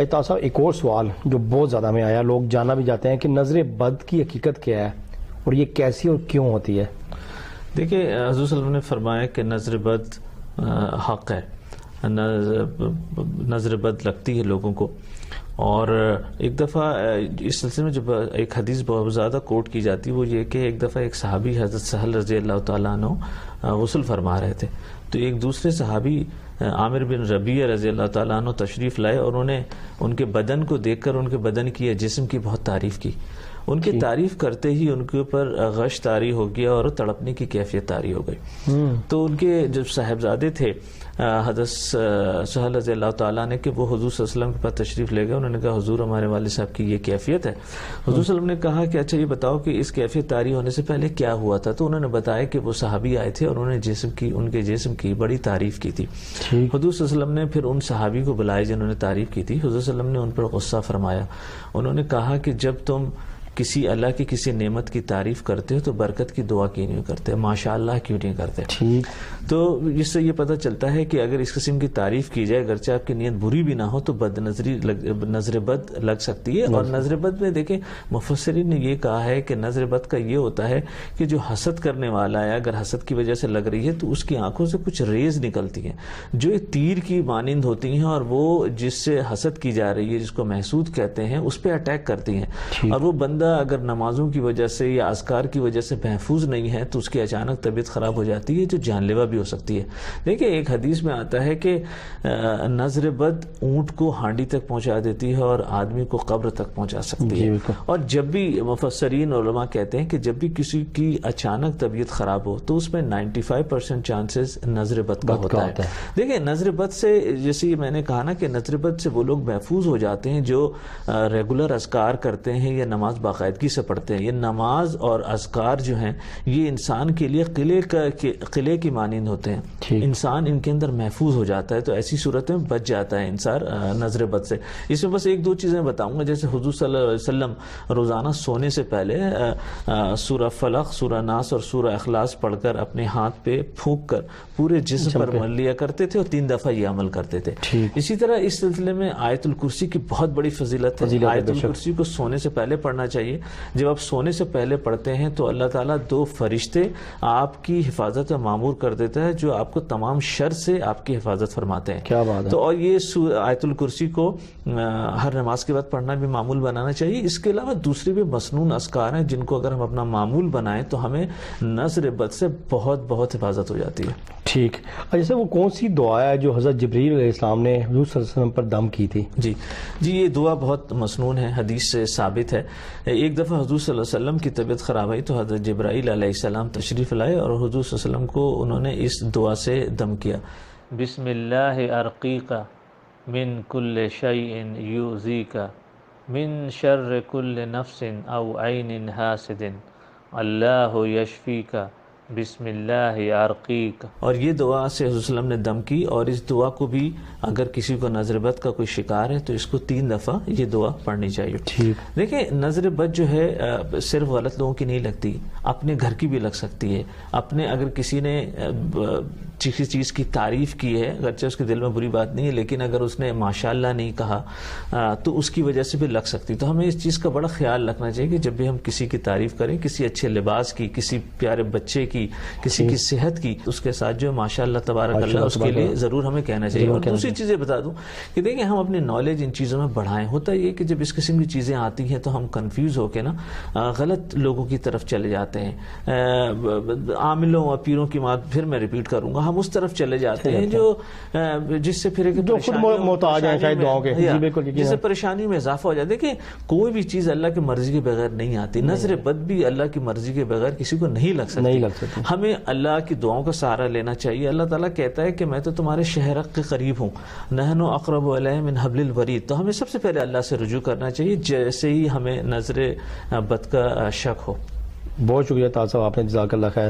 طاہر صاحب ایک اور سوال جو بہت زیادہ میں آیا، لوگ جاننا بھی جاتے ہیں کہ نظر بد کی حقیقت کیا ہے اور یہ کیسی اور کیوں ہوتی ہے؟ دیکھیں حضور صلی اللہ علیہ وسلم نے فرمایا کہ نظر بد حق ہے، نظر بد لگتی ہے لوگوں کو. اور ایک دفعہ اس سلسلے میں جب ایک حدیث بہت زیادہ کوٹ کی جاتی ہے وہ یہ کہ ایک دفعہ ایک صحابی حضرت سہل رضی اللہ تعالیٰ عنہ غسل فرما رہے تھے، تو ایک دوسرے صحابی عامر بن ربیعہ رضی اللہ تعالیٰ عنہ تشریف لائے اور انہوں نے ان کے بدن کو دیکھ کر ان کے بدن کی یا جسم کی بہت تعریف کی. ان کی تعریف کرتے ہی ان کے اوپر غش طاری ہو گیا اور تڑپنے کی کیفیت طاری ہو گئی. تو ان کے جب صاحبزادے تھے حضرت سہل رضی اللہ تعالیٰ نے کہ وہ حضور صلی اللہ علیہ وسلم کے پاس تشریف لے گئے. انہوں نے کہا حضور ہمارے والد صاحب کی یہ کیفیت ہے. حضور صلی اللہ علیہ وسلم نے کہا کہ اچھا یہ بتاؤ کہ اس کیفیت طاری ہونے سے پہلے کیا ہوا تھا؟ تو انہوں نے بتایا کہ وہ صحابی آئے تھے اور انہوں نے ان کے جسم کی بڑی تعریف کی تھی. حضور صلی اللہ علیہ وسلم نے پھر ان صحابی کو بلائے جنہوں نے تعریف کی تھی. حضور صلی اللہ علیہ وسلم نے ان پر غصہ فرمایا. انہوں نے کہا کہ جب تم کسی اللہ کی کسی نعمت کی تعریف کرتے ہو تو برکت کی دعا کیوں نہیں کرتے؟ ماشاء اللہ کیوں نہیں کرتے؟ تو اس سے یہ پتہ چلتا ہے کہ اگر اس قسم کی تعریف کی جائے اگرچہ آپ کی نیت بری بھی نہ ہو تو نظر بد لگ سکتی ہے. اور نظر بد میں دیکھیں مفسرین نے یہ کہا ہے کہ نظر بد کا یہ ہوتا ہے کہ جو حسد کرنے والا ہے اگر حسد کی وجہ سے لگ رہی ہے تو اس کی آنکھوں سے کچھ ریز نکلتی ہیں جو ایک تیر کی مانند ہوتی ہیں اور وہ جس سے حسد کی جا رہی ہے جس کو محسود کہتے ہیں اس پہ اٹیک کرتی ہیں. اور وہ بندہ اگر نمازوں کی وجہ سے یا اذکار کی وجہ سے محفوظ نہیں ہے تو اس کی اچانک طبیعت خراب ہو جاتی ہے جو جان لیوا بھی ہو سکتی ہے. دیکھیں ایک حدیث میں آتا ہے کہ نظر بد اونٹ کو ہانڈی تک پہنچا دیتی ہے اور آدمی کو قبر تک پہنچا سکتی ہے. اور جب بھی مفسرین علماء کہتے ہیں کہ جب بھی کسی کی اچانک طبیعت خراب ہو تو اس میں 95% چانسز نظر بد کا ہوتا ہے. دیکھیں نظر بد سے جیسے میں نے کہا نا کہ نظر بد سے وہ لوگ محفوظ ہو جاتے ہیں جو ریگولر اذکار کرتے ہیں یا نماز باقاعدگی سے پڑھتے ہیں. یہ نماز اور اذکار جو ہیں یہ انسان کے لیے قلعے کی مانند ہوتے ہیں. انسان ان کے اندر محفوظ ہو جاتا ہے تو ایسی صورت میں بچ جاتا ہے انسان نظر بد سے. اس میں بس ایک دو چیزیں بتاؤں گا. جیسے حضور صلی اللہ علیہ وسلم روزانہ سونے سے پہلے سورہ فلق، سورہ ناس اور سورہ اخلاص پڑھ کر اپنے ہاتھ پہ پھونک کر پورے جسم پر مل لیا کرتے تھے اور 3 دفعہ یہ عمل کرتے تھے. اسی طرح اس سلسلے میں آیت الکرسی کی بہت بڑی فضیلت ہے. آیت الکرسی کو سونے سے پہلے پڑھنا چاہیے. جب آپ سونے سے پہلے پڑھتے ہیں تو اللہ تعالیٰ 2 فرشتے آپ کی حفاظت میں معمور کر دیتا ہے جو آپ کو تمام شر سے آپ کی حفاظت فرماتے ہیں. کیا بات ہے. تو اور یہ آیت الکرسی کو ہر نماز کے بعد پڑھنا بھی معمول بنانا چاہیے. اس کے علاوہ دوسرے بھی مسنون اذکار ہیں جن کو اگر ہم اپنا معمول بنائیں تو ہمیں نظر بد سے بہت حفاظت ہو جاتی ہے. ٹھیک. جیسے وہ کون سی دعا ہے جو حضرت جبریل علیہ السلام نے حضور صلی اللہ علیہ وسلم پر دم کی تھی؟ جی یہ دعا بہت مسنون ہے، حدیث سے ثابت ہے. ایک دفعہ حضور صلی اللہ علیہ وسلم کی طبیعت خراب آئی تو حضرت جبرائیل علیہ السلام تشریف لائے اور حضور صلی اللہ علیہ وسلم کو انہوں نے اس دعا سے دم کیا. بسم اللہ ارقیک من کل شیء یؤذیک من شر کل نفس او عین حاسد اللہ یشفیک بسم اللہ ارقیک. اور یہ دعا سے حضور صلی اللہ علیہ وسلم نے دم کی. اور اس دعا کو بھی اگر کسی کو نظر بد کا کوئی شکار ہے تو اس کو 3 دفعہ یہ دعا پڑھنی چاہیے. دیکھیں نظر بد جو ہے صرف غلط لوگوں کی نہیں لگتی، اپنے گھر کی بھی لگ سکتی ہے. اپنے اگر کسی نے کسی چیز کی تعریف کی ہے اگرچہ اس کے دل میں بری بات نہیں ہے لیکن اگر اس نے ماشاءاللہ نہیں کہا تو اس کی وجہ سے بھی لگ سکتی. تو ہمیں اس چیز کا بڑا خیال رکھنا چاہیے کہ جب بھی ہم کسی کی تعریف کریں، کسی اچھے لباس کی، کسی پیارے بچے کی، کسی کی صحت کی، اس کے ساتھ جو ماشاءاللہ تبارک اللہ اس کے لیے ضرور ہمیں کہنا چاہیے. اور دوسری چیزیں بتا دوں کہ دیکھیں ہم اپنی نالج ان چیزوں میں بڑھائیں. ہوتا یہ کہ جب اس قسم کی چیزیں آتی ہیں تو ہم کنفیوز ہو کے نا غلط لوگوں کی طرف چلے جاتے ہیں. عاملوں اور پیروں کی بات پھر میں ریپیٹ کروں گا، ہم اس طرف چلے جاتے ہیں جو جس سے پھر محتاج ہیں شاید دعاؤں کے، جس سے پریشانی میں اضافہ ہو جاتا ہے. دیکھیں کوئی بھی چیز اللہ کی مرضی کے بغیر نہیں آتی. نظر بد بھی اللہ کی مرضی کے بغیر کسی کو نہیں لگ سکتی. ہمیں اللہ کی دعاؤں کا سہارا لینا چاہیے. اللہ تعالیٰ کہتا ہے کہ میں تو تمہارے شہرک کے قریب ہوں، نحن اقرب الیہ من حبل الورید. تو ہمیں سب سے پہلے اللہ سے رجوع کرنا چاہیے جیسے ہی ہمیں نظر بد کا شک ہو. بہت شکریہ طاہر صاحب، آپ نے جزاک اللہ خیر.